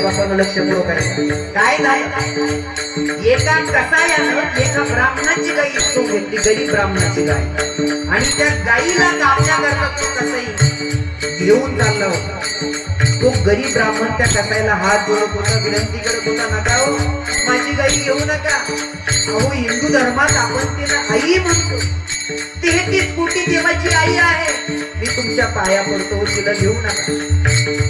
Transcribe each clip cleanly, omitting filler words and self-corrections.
बापानं लक्ष पुरव करायचं. काय झालं, एका कसायानं एका ब्राह्मणाची गाई हिसकावून घेतली, गरीब ब्राह्मणाची गाय, आणि त्या गाईला कापण्या करता तो कसाई घेऊन चालला होता. तो गरीब ब्राह्मण त्या कसाईला हात जोडत होता, विनंती करत होता, नका हो, माझी गाई घेऊ नका. अहो, हिंदू धर्मात आपण तिला आई म्हणतो, 33 कोटी देवाची आई आहे, मी तुमच्या पाया पडतो, तिला घेऊ नका.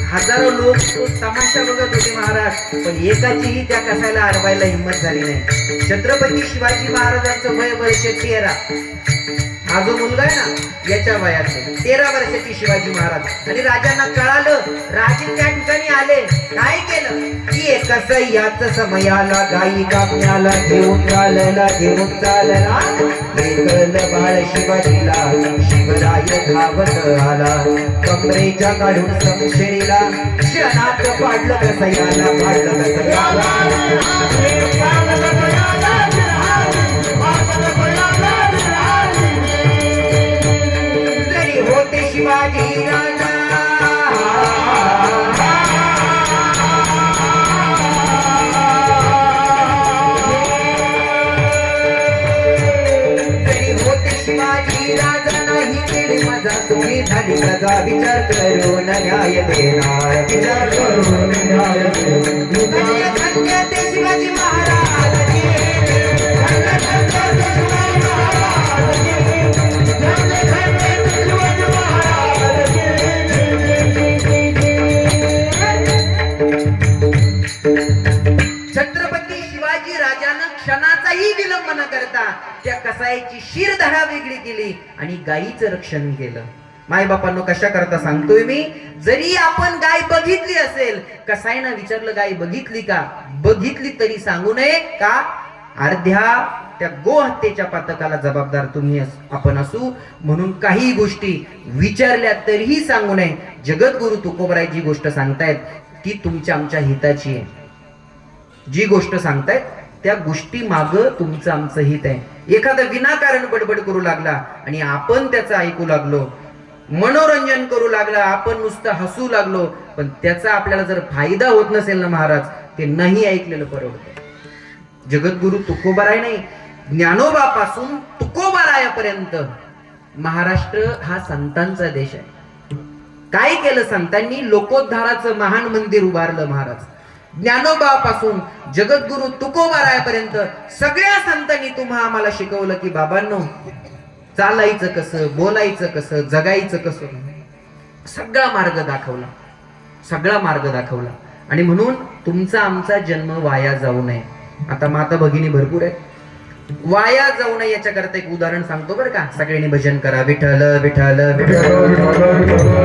हजारो लोक तो तमाशा बघत होते महाराज, पण एकाचीही त्या कसायला अडवायला हिंमत झाली नाही. छत्रपती शिवाजी महाराजांचं वय वर्ष 13. हा जो मुलगा आहे ना, याच्या वयाचे 13 वर्षाची शिवाजी महाराज. आणि राजांना कळालं, राजे त्या ठिकाणी आले. काय केलं की कसं याच समयाला गाई कापण्याला घेऊन चालला, घेऊन चालला, एकल बाळ शिवाजीला शिवराय धावत आला. कमरेच्या काढून समशेरीला क्षणात पाडलं कसयाला, पाडलं कसयाला. होते शिवाजी राजा, तरी होते शिवाजी राजा, नाही केले माझा तुम्ही झाली प्रजा. विचार करून न्याय देणार, विचार करून न्याय देणार. ते शिवाजी महाराज, छत्रपती शिवाजी राजानं क्षणाचाही विलंब न करता त्या कसाईची शिरधारा वेगळी केली आणि गायीचं रक्षण केलं. माय बापांनो, कशा करता सांगतोय मी, जरी आपण गाय बघितली असेल, कसाईनं विचारलं गाय बघितली का, बघितली तरी सांगू नये का, अर्ध्या त्या गोहत्येच्या पातकाला जबाबदार तुम्ही आपण असू, म्हणून काही गोष्टी विचारल्या तरीही सांगू नये. जगद्गुरु तुकोबराय जी गोष्ट सांगतायत ती तुमच्या आमच्या हिताची आहे. जी गोष्ट सांगतायत त्या गोष्टी माग तुमचं आमचं हित आहे. एखादा विनाकारण बडबड करू लागला आणि आपण त्याचं ऐकू लागलो, मनोरंजन करू लागला, आपण नुसतं हसू लागलो, पण त्याचा आपल्याला जर फायदा होत नसेल ना महाराज, ते नाही ऐकलेलं परवडतं. जगद्गुरु तुकोबराय नाही, ज्ञानोबापासून तुकोबरायापर्यंत महाराष्ट्र हा संतांचा देश आहे. काय केलं संतांनी, लोकोद्धाराचं महान मंदिर उभारलं महाराज. ज्ञानोबापासून जगद्गुरु तुकोबरायापर्यंत सगळ्या संतांनी तुम्हा आम्हाला शिकवलं की बाबांनो, चालायचं कसं, बोलायचं कसं, जगायचं कसं, सगळा मार्ग दाखवला, सगळा मार्ग दाखवला. आणि म्हणून तुमचा आमचा जन्म वाया जाऊ नये. आता माता भगिनी भरपूर आहेत, वाया जाऊ नये याच्या करता एक उदाहरण सांगतो बरं का. सगळ्यांनी भजन करा, विठ्ठल विठ्ठल विठ्ठल.